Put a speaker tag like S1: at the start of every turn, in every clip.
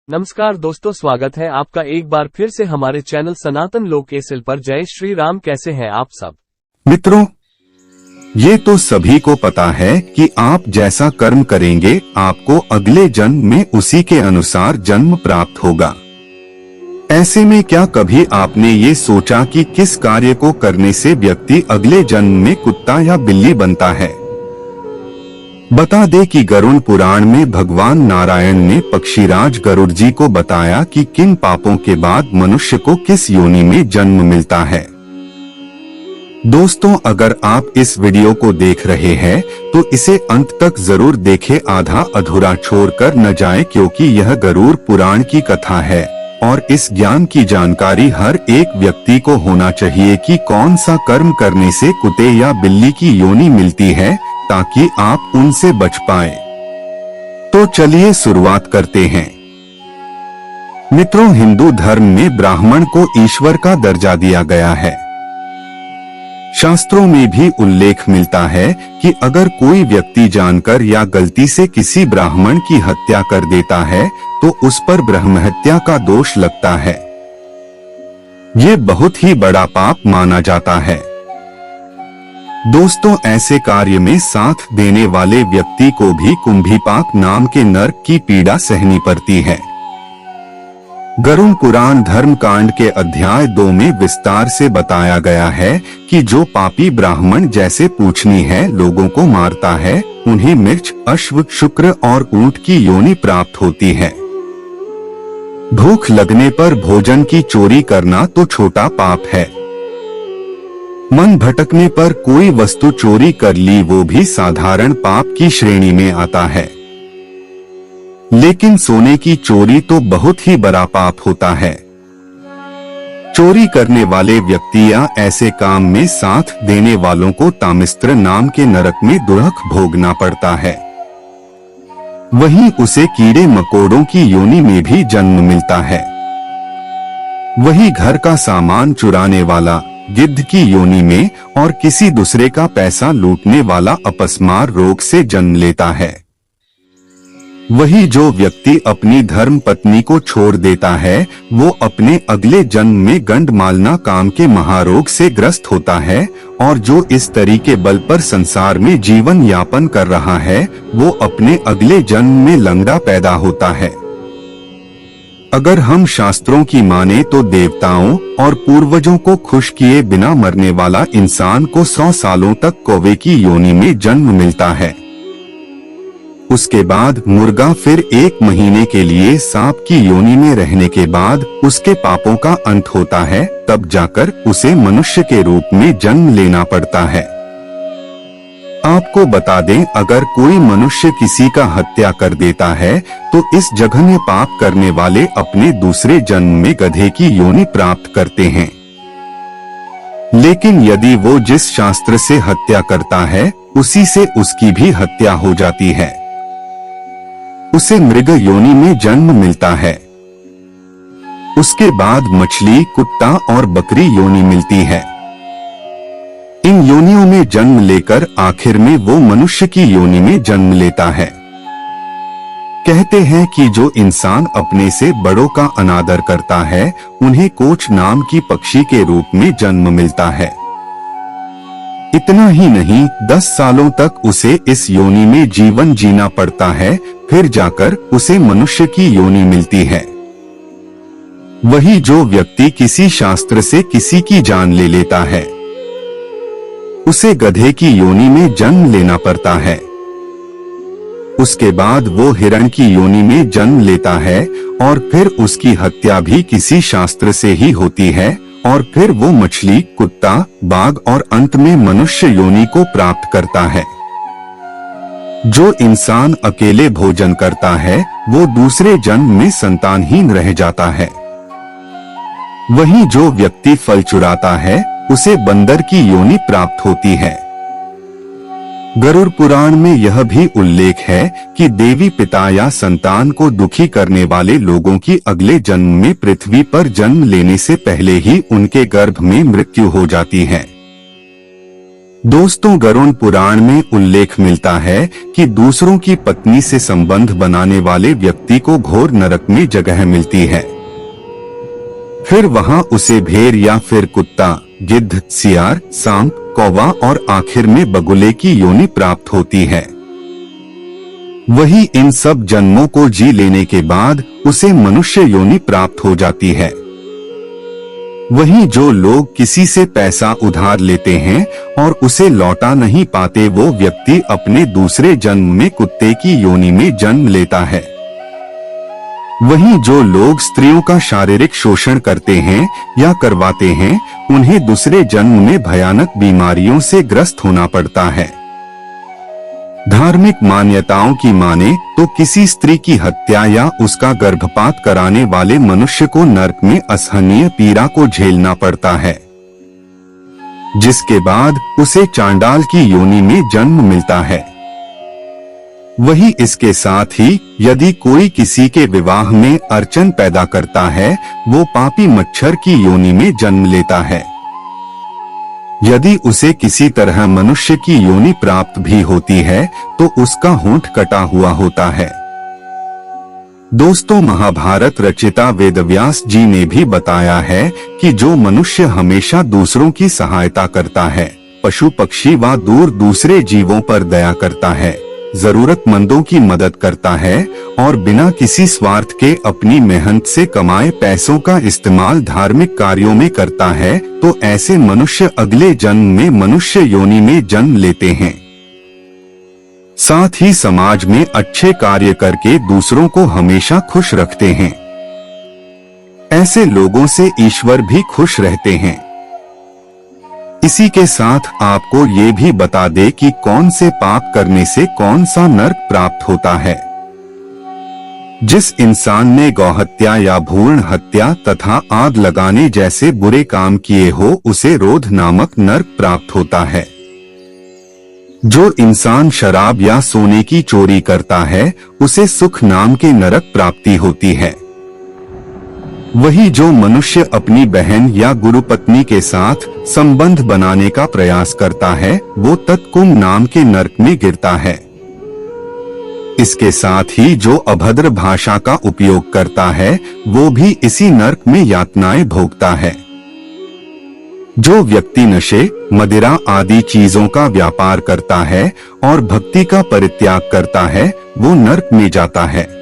S1: नमस्कार दोस्तों, स्वागत है आपका एक बार फिर से हमारे चैनल सनातन लोक एसएल पर। जय श्री राम। कैसे हैं आप सब
S2: मित्रों? ये तो सभी को पता है कि आप जैसा कर्म करेंगे आपको अगले जन्म में उसी के अनुसार जन्म प्राप्त होगा। ऐसे में क्या कभी आपने ये सोचा कि किस कार्य को करने से व्यक्ति अगले जन्म में कुत्ता या बिल्ली बनता है? बता दे कि गरुड़ पुराण में भगवान नारायण ने पक्षीराज गरुड़ जी को बताया कि किन पापों के बाद मनुष्य को किस योनि में जन्म मिलता है। दोस्तों, अगर आप इस वीडियो को देख रहे हैं तो इसे अंत तक जरूर देखें, आधा अधूरा छोड़कर न जाए, क्योंकि यह गरुड़ पुराण की कथा है और इस ज्ञान की जानकारी हर एक व्यक्ति को होना चाहिए कि कौन सा कर्म करने से कुत्ते या बिल्ली की योनि मिलती है, ताकि आप उनसे बच पाए। तो चलिए शुरुआत करते हैं। मित्रों, हिंदू धर्म में ब्राह्मण को ईश्वर का दर्जा दिया गया है। शास्त्रों में भी उल्लेख मिलता है कि अगर कोई व्यक्ति जानकर या गलती से किसी ब्राह्मण की हत्या कर देता है तो उस पर ब्रह्म हत्या का दोष लगता है। ये बहुत ही बड़ा पाप माना जाता है। दोस्तों, ऐसे कार्य में साथ देने वाले व्यक्ति को भी कुंभीपाक नाम के नरक की पीड़ा सहनी पड़ती है। गरुड़ पुराण धर्म कांड के अध्याय 2 में विस्तार से बताया गया है कि जो पापी ब्राह्मण जैसे पूछनी है लोगों को मारता है, उन्हें मिर्च, अश्व, शुक्र और ऊंट की योनि प्राप्त होती है। भूख लगने पर भोजन की चोरी करना तो छोटा पाप है। मन भटकने पर कोई वस्तु चोरी कर ली, वो भी साधारण पाप की श्रेणी में आता है। लेकिन सोने की चोरी तो बहुत ही बड़ा पाप होता है। चोरी करने वाले व्यक्ति या ऐसे काम में साथ देने वालों को तामिस्त्र नाम के नरक में दुर्ख भोगना पड़ता है। वहीं उसे कीड़े मकोड़ों की योनि में भी जन्म मिलता है। वही घर का सामान चुराने वाला गिद्ध की योनि में और किसी दूसरे का पैसा लूटने वाला अपस्मार रोग से जन्म लेता है। वही जो व्यक्ति अपनी धर्म पत्नी को छोड़ देता है वो अपने अगले जन्म में गंडमालना काम के महारोग से ग्रस्त होता है, और जो इस तरीके बल पर संसार में जीवन यापन कर रहा है वो अपने अगले जन्म में लंगड़ा पैदा होता है। अगर हम शास्त्रों की माने तो देवताओं और पूर्वजों को खुश किए बिना मरने वाला इंसान को 100 सालों तक कौवे की योनि में जन्म मिलता है। उसके बाद मुर्गा, फिर 1 महीने के लिए सांप की योनि में रहने के बाद उसके पापों का अंत होता है, तब जाकर उसे मनुष्य के रूप में जन्म लेना पड़ता है। आपको बता दें, अगर कोई मनुष्य किसी का हत्या कर देता है तो इस जघन्य पाप करने वाले अपने दूसरे जन्म में गधे की योनि प्राप्त करते हैं। लेकिन यदि वो जिस शास्त्र से हत्या करता है उसी से उसकी भी हत्या हो जाती है, उसे मृग योनि में जन्म मिलता है। उसके बाद मछली, कुत्ता और बकरी योनि मिलती है। इन योनियों में जन्म लेकर आखिर में वो मनुष्य की योनि में जन्म लेता है। कहते हैं कि जो इंसान अपने से बड़ों का अनादर करता है उन्हें कोच नाम की पक्षी के रूप में जन्म मिलता है। इतना ही नहीं, 10 सालों तक उसे इस योनि में जीवन जीना पड़ता है, फिर जाकर उसे मनुष्य की योनि मिलती है। वही जो व्यक्ति किसी शास्त्र से किसी की जान ले लेता है उसे गधे की योनि में जन्म लेना पड़ता है। उसके बाद वो हिरण की योनि में जन्म लेता है और फिर उसकी हत्या भी किसी शास्त्र से ही होती है, और फिर वो मछली, कुत्ता, बाघ और अंत में मनुष्य योनि को प्राप्त करता है। जो इंसान अकेले भोजन करता है वो दूसरे जन्म में संतानहीन रह जाता है। वहीं जो व्यक्ति फल चुराता है उसे बंदर की योनि प्राप्त होती है। गरुड़ पुराण में यह भी उल्लेख है कि देवी पिता या संतान को दुखी करने वाले लोगों की अगले जन्म में पृथ्वी पर जन्म लेने से पहले ही उनके गर्भ में मृत्यु हो जाती है। दोस्तों, गरुड़ पुराण में उल्लेख मिलता है कि दूसरों की पत्नी से संबंध बनाने वाले व्यक्ति को घोर नरक में जगह मिलती है। फिर वहां उसे भेड़ या फिर कुत्ता, गिद्ध, सियार, सांप, कौवा और आखिर में बगुले की योनि प्राप्त होती है। वही इन सब जन्मों को जी लेने के बाद उसे मनुष्य योनि प्राप्त हो जाती है। वहीं जो लोग किसी से पैसा उधार लेते हैं और उसे लौटा नहीं पाते, वो व्यक्ति अपने दूसरे जन्म में कुत्ते की योनि में जन्म लेता है। वहीं जो लोग स्त्रियों का शारीरिक शोषण करते हैं या करवाते हैं, उन्हें दूसरे जन्म में भयानक बीमारियों से ग्रस्त होना पड़ता है। धार्मिक मान्यताओं की माने तो किसी स्त्री की हत्या या उसका गर्भपात कराने वाले मनुष्य को नरक में असहनीय पीड़ा को झेलना पड़ता है, जिसके बाद उसे चांडाल की योनि में जन्म मिलता है। वही इसके साथ ही यदि कोई किसी के विवाह में अड़चन पैदा करता है, वो पापी मच्छर की योनि में जन्म लेता है। यदि उसे किसी तरह मनुष्य की योनि प्राप्त भी होती है तो उसका होंठ कटा हुआ होता है। दोस्तों, महाभारत रचिता वेदव्यास जी ने भी बताया है कि जो मनुष्य हमेशा दूसरों की सहायता करता है, पशु पक्षी व दूर दूसरे जीवों पर दया करता है, जरूरतमंदों की मदद करता है और बिना किसी स्वार्थ के अपनी मेहनत से कमाए पैसों का इस्तेमाल धार्मिक कार्यों में करता है, तो ऐसे मनुष्य अगले जन्म में मनुष्य योनि में जन्म लेते हैं। साथ ही समाज में अच्छे कार्य करके दूसरों को हमेशा खुश रखते हैं। ऐसे लोगों से ईश्वर भी खुश रहते हैं। इसी के साथ आपको ये भी बता दे कि कौन से पाप करने से कौन सा नरक प्राप्त होता है। जिस इंसान ने गौहत्या या भ्रूण हत्या तथा आग लगाने जैसे बुरे काम किए हो, उसे रोध नामक नरक प्राप्त होता है। जो इंसान शराब या सोने की चोरी करता है, उसे सुख नाम के नरक प्राप्ति होती है। वही जो मनुष्य अपनी बहन या गुरु पत्नी के साथ संबंध बनाने का प्रयास करता है, वो तत्कुम नाम के नरक में गिरता है। इसके साथ ही जो अभद्र भाषा का उपयोग करता है, वो भी इसी नरक में यातनाएं भोगता है। जो व्यक्ति नशे, मदिरा आदि चीजों का व्यापार करता है और भक्ति का परित्याग करता है, वो नरक में जाता है।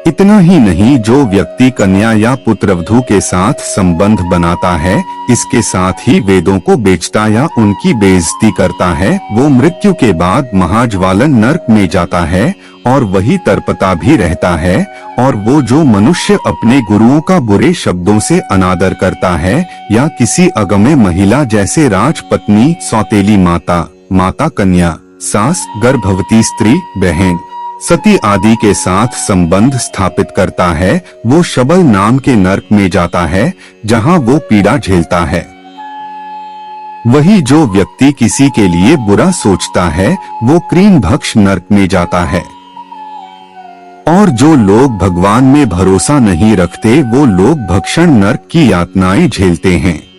S2: इतना ही नहीं, जो व्यक्ति कन्या या पुत्रवधू के साथ संबंध बनाता है, इसके साथ ही वेदों को बेचता या उनकी बेइज्जती करता है, वो मृत्यु के बाद महाज्वालन नरक में जाता है और वही तड़पता भी रहता है। और वो जो मनुष्य अपने गुरुओं का बुरे शब्दों से अनादर करता है या किसी अगम्य महिला जैसे राजपत्नी, सौतेली माता, माता कन्या, सास, गर्भवती स्त्री, बहन, सती आदि के साथ संबंध स्थापित करता है, वो शबल नाम के नरक में जाता है, जहां वो पीड़ा झेलता है। वही जो व्यक्ति किसी के लिए बुरा सोचता है, वो क्रीन भक्ष नरक में जाता है। और जो लोग भगवान में भरोसा नहीं रखते, वो लोग भक्षण नरक की यातनाएं झेलते हैं।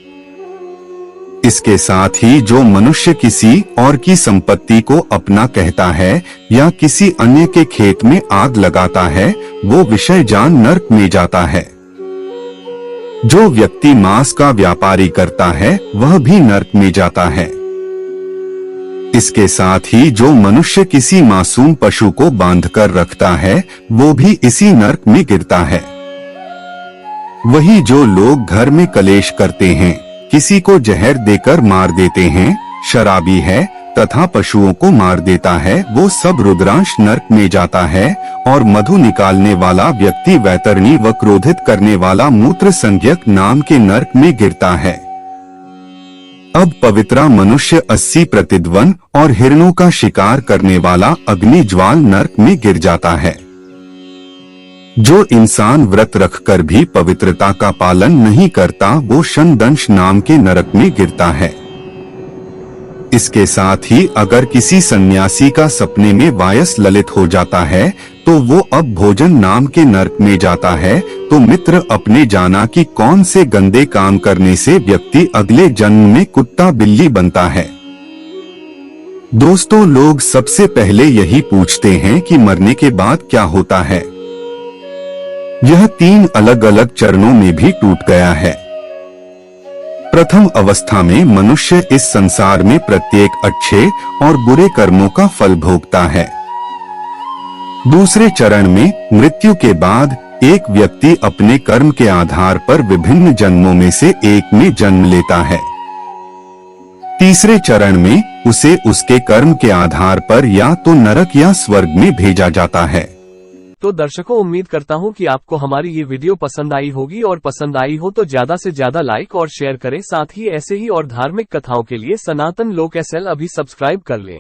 S2: इसके साथ ही जो मनुष्य किसी और की संपत्ति को अपना कहता है या किसी अन्य के खेत में आग लगाता है, वो विषय जान नरक में जाता है। जो व्यक्ति मांस का व्यापारी करता है, वह भी नरक में जाता है। इसके साथ ही जो मनुष्य किसी मासूम पशु को बांधकर रखता है, वो भी इसी नरक में गिरता है। वही जो लोग घर में कलेश करते हैं, किसी को जहर देकर मार देते हैं, शराबी है तथा पशुओं को मार देता है, वो सब रुद्रांश नरक में जाता है। और मधु निकालने वाला व्यक्ति वैतरणी व क्रोधित करने वाला मूत्र संज्ञक नाम के नरक में गिरता है। अब पवित्रा मनुष्य 80 प्रतिद्वन और हिरणों का शिकार करने वाला अग्नि ज्वाल नरक में गिर जाता है। जो इंसान व्रत रखकर भी पवित्रता का पालन नहीं करता, वो शनदंश नाम के नरक में गिरता है। इसके साथ ही अगर किसी सन्यासी का सपने में वायस ललित हो जाता है, तो वो अब भोजन नाम के नरक में जाता है। तो मित्र, अपने जाना कि कौन से गंदे काम करने से व्यक्ति अगले जन्म में कुत्ता बिल्ली बनता है। दोस्तों, लोग सबसे पहले यही पूछते हैं कि मरने के बाद क्या होता है। यह 3 अलग अलग चरणों में भी टूट गया है। प्रथम अवस्था में मनुष्य इस संसार में प्रत्येक अच्छे और बुरे कर्मों का फल भोगता है। दूसरे चरण में मृत्यु के बाद एक व्यक्ति अपने कर्म के आधार पर विभिन्न जन्मों में से एक में जन्म लेता है। तीसरे चरण में उसे उसके कर्म के आधार पर या तो नरक या स्वर्ग में भेजा जाता है।
S1: तो दर्शकों, उम्मीद करता हूं कि आपको हमारी ये वीडियो पसंद आई होगी, और पसंद आई हो तो ज्यादा से ज्यादा लाइक और शेयर करें। साथ ही ऐसे ही और धार्मिक कथाओं के लिए सनातन लोक एसएल अभी सब्सक्राइब कर लें।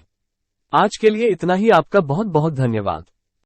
S1: आज के लिए इतना ही। आपका बहुत बहुत धन्यवाद।